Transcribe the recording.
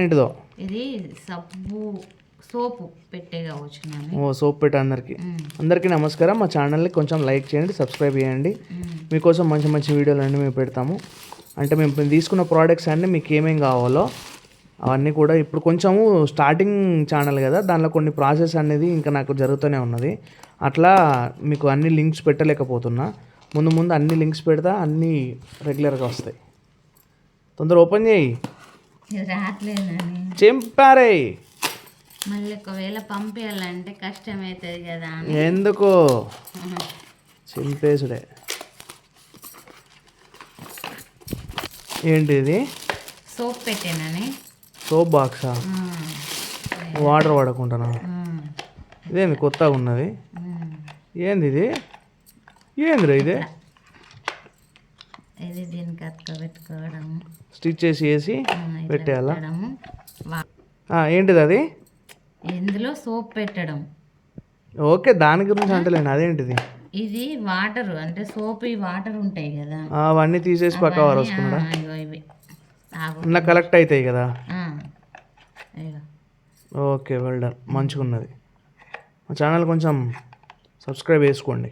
ఏంటిదో ఇది సబ్బు సోపు పెట్టే కావచ్చు. సోప్ పెట్టే అందరికీ నమస్కారం. మా ఛానల్ని కొంచెం లైక్ చేయండి, సబ్స్క్రైబ్ చేయండి. మీకోసం మంచి మంచి వీడియోలు అన్నీ మేము పెడతాము. అంటే మేము తీసుకున్న ప్రోడక్ట్స్ అన్నీ మీకు ఏమేమి కావాలో అవన్నీ కూడా ఇప్పుడు కొంచెము స్టార్టింగ్ ఛానల్ కదా, దానిలో కొన్ని ప్రాసెస్ అనేది ఇంకా నాకు జరుగుతూనే ఉన్నది. అట్లా మీకు అన్ని లింక్స్ పెట్టలేకపోతున్నా. ముందు ముందు అన్ని లింక్స్ పెడతా, అన్నీ రెగ్యులర్గా వస్తాయి. తొందర ఓపెన్ చేయి. రావట్లేదని చెంపారే. మళ్ళీ ఒకవేళ పంపించాలంటే కష్టమవుతుంది కదా. ఎందుకు చింపేసుడే. ఏంటి ఇది? సోప్ పెట్టానని. సోప్ బాక్సా? వాటర్ వాడకుంటానా? ఇదేంది కొత్తగా ఉన్నది? ఏంది ఇది? ఏందిరా ఇది? ఇది దీనికి అక్క పెట్టుకోవడం, స్టిచ్ చేసి పెట్టేయాలా? ఏంటిది అది? ఇందులో సోప్ పెట్టడం. ఓకే, దాని గురించి అంటలేను. అదేంటిది? ఇది వాటర్, అంటే సోప్ వాటర్ ఉంటాయి కదా, అవన్నీ తీసేసి పక్క వరసుకున్నాడా? ఇవి ఇలా కలెక్ట్ అవుతాయి కదా. ఇగో. Okay, well done. మంచిగా ఉన్నది. మా ఛానల్ కొంచెం సబ్స్క్రైబ్ చేసుకోండి.